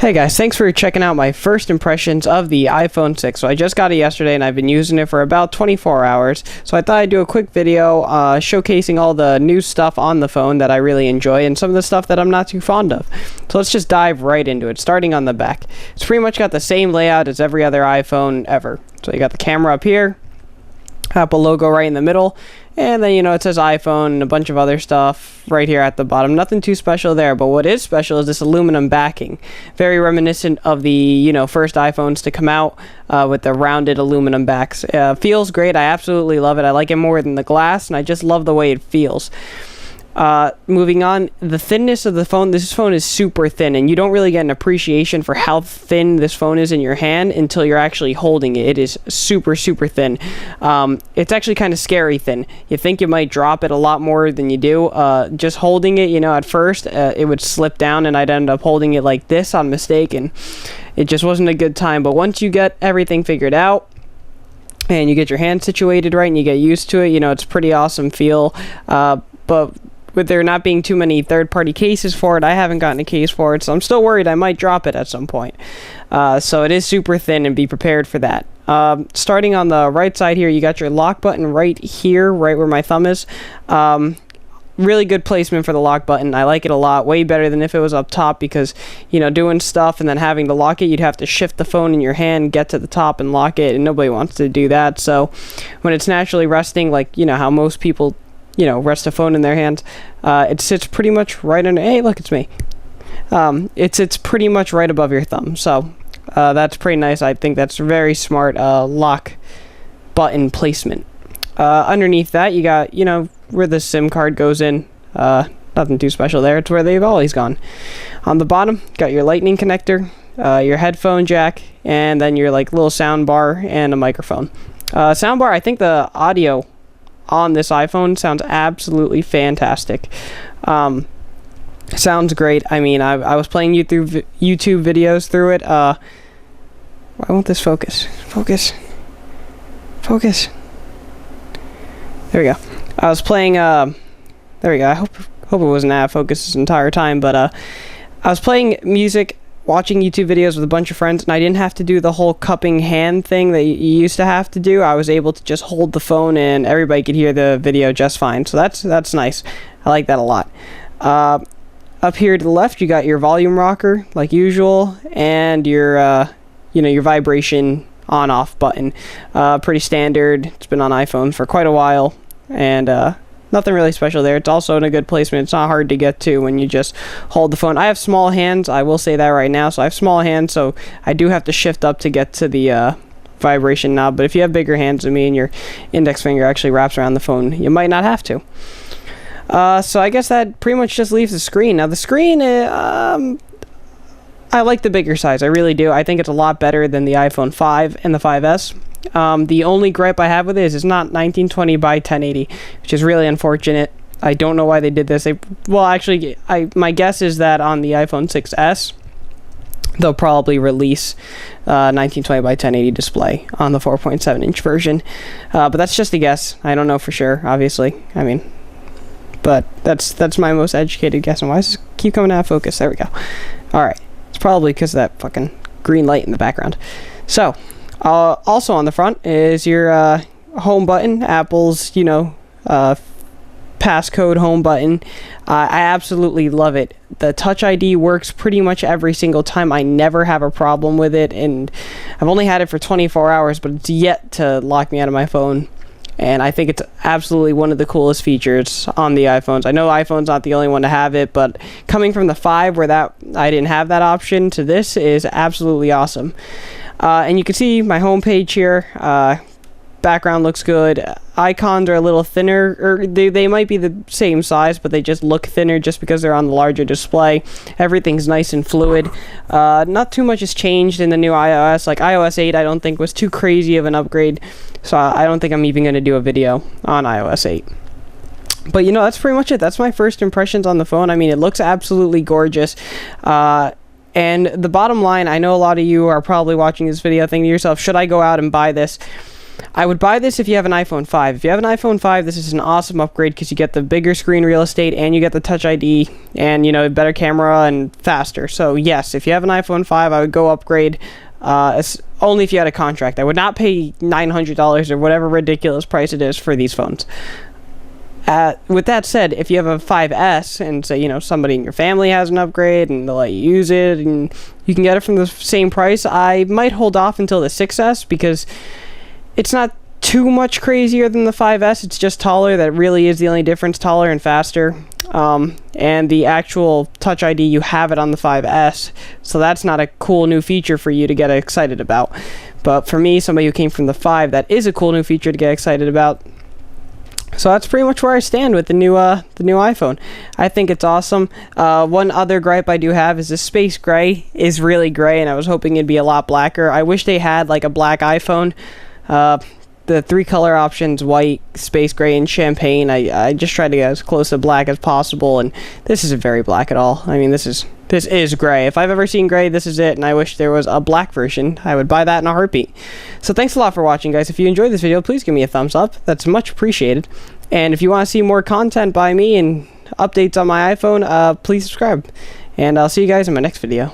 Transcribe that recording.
Hey guys, thanks for checking out my first impressions of the iPhone 6. So I just got it yesterday and I've been using it for about 24 hours. So I thought I'd do a quick video showcasing all the new stuff on the phone that I really enjoy and some of the stuff that I'm not too fond of. So let's just dive right into it, starting on the back. It's pretty much got the same layout as every other iPhone ever. So you got the camera up here, Apple logo right in the middle, and then, it says iPhone and a bunch of other stuff right here at the bottom. Nothing too special there, but what is special is this aluminum backing. Very reminiscent of the, first iPhones to come out with the rounded aluminum backs. Feels great. I absolutely love it. I like it more than the glass, and I just love the way it feels. Moving on, the thinness of the phone. This phone is super thin, and you don't really get an appreciation for how thin this phone is in your hand until you're actually holding it. It is super, super thin. It's actually kind of scary thin. You think you might drop it a lot more than you do. Just holding it, at first, it would slip down, and I'd end up holding it like this on mistake, and it just wasn't a good time. But once you get everything figured out, and you get your hand situated right, and you get used to it, it's a pretty awesome feel. But with there not being too many third-party cases for it, I haven't gotten a case for it, so I'm still worried I might drop it at some point. So it is super thin, and be prepared for that. Starting on the right side here, you got your lock button right here, right where my thumb is. Really good placement for the lock button. I like it a lot, way better than if it was up top, because doing stuff and then having to lock it, you'd have to shift the phone in your hand, get to the top and lock it, and nobody wants to do that. So when it's naturally resting, like how most people rest a phone in their hand, it sits pretty much right under. Hey, look, it's me. It sits pretty much right above your thumb, so that's pretty nice. I think that's very smart lock button placement. Underneath that, you got where the SIM card goes in. Nothing too special there. It's where they've always gone. On the bottom, got your lightning connector, your headphone jack, and then your little sound bar and a microphone. Sound bar, I think the audio on this iPhone sounds absolutely fantastic. Sounds great. I mean, I was playing YouTube videos through it. Why won't this focus? Focus. There we go. I was playing. There we go. I hope it wasn't out of focus this entire time, but I was playing music, watching YouTube videos with a bunch of friends, and I didn't have to do the whole cupping hand thing that you used to have to do. I was able to just hold the phone and everybody could hear the video just fine. So that's nice. I like that a lot. Up here to the left, you got your volume rocker like usual, and your your vibration on-off button. Pretty standard. It's been on iPhone for quite a while, and nothing really special there. It's also in a good placement. It's not hard to get to when you just hold the phone. I have small hands. I will say that right now. So I have small hands, so I do have to shift up to get to the vibration knob. But if you have bigger hands than me and your index finger actually wraps around the phone, you might not have to. So I guess that pretty much just leaves the screen. Now the screen, I like the bigger size. I really do. I think it's a lot better than the iPhone 5 and the 5S. The only gripe I have with it is it's not 1920 by 1080, which is really unfortunate. I don't know why they did this. My guess is that on the iPhone 6S, they'll probably release 1920 by 1080 display on the 4.7-inch version. But that's just a guess. I don't know for sure, obviously. I mean, but that's my most educated guess. And why does this keep coming out of focus? There we go. All right. It's probably because of that fucking green light in the background. So, also on the front is your home button, Apple's, passcode home button. I absolutely love it. The Touch ID works pretty much every single time. I never have a problem with it, and I've only had it for 24 hours, but it's yet to lock me out of my phone. And I think it's absolutely one of the coolest features on the iPhones. I know iPhone's not the only one to have it, but coming from the 5 where I didn't have that option to this is absolutely awesome. And you can see my home page here. Background looks good. Icons are a little thinner, or they might be the same size, but they just look thinner just because they're on the larger display. Everything's nice and fluid. Not too much has changed in the new iOS. Like iOS 8, I don't think was too crazy of an upgrade, so I don't think I'm even going to do a video on iOS 8. But that's pretty much it. That's my first impressions on the phone. I mean, it looks absolutely gorgeous. And the bottom line, I know a lot of you are probably watching this video thinking to yourself, should I go out and buy this? I would buy this if you have an iPhone 5. If you have an iPhone 5, this is an awesome upgrade because you get the bigger screen real estate and you get the Touch ID and, you know, better camera and faster. So yes, if you have an iPhone 5, I would go upgrade. Only if you had a contract. I would not pay $900 or whatever ridiculous price it is for these phones. With that said, if you have a 5S and say, you know, somebody in your family has an upgrade and they'll let you use it and you can get it from the same price, I might hold off until the 6S because it's not too much crazier than the 5S. It's just taller. That really is the only difference, taller and faster. And the actual Touch ID, you have it on the 5S, so that's not a cool new feature for you to get excited about. But for me, somebody who came from the 5, that is a cool new feature to get excited about. So that's pretty much where I stand with the new iPhone. I think it's awesome. One other gripe I do have is the space gray is really gray, and I was hoping it'd be a lot blacker. I wish they had like a black iPhone. The 3 color options, white, space gray, and champagne. I just tried to get as close to black as possible, and this isn't very black at all. I mean, this is gray. If I've ever seen gray, this is it, and I wish there was a black version. I would buy that in a heartbeat. So thanks a lot for watching, guys. If you enjoyed this video, please give me a thumbs up. That's much appreciated. And if you want to see more content by me and updates on my iPhone, please subscribe. And I'll see you guys in my next video.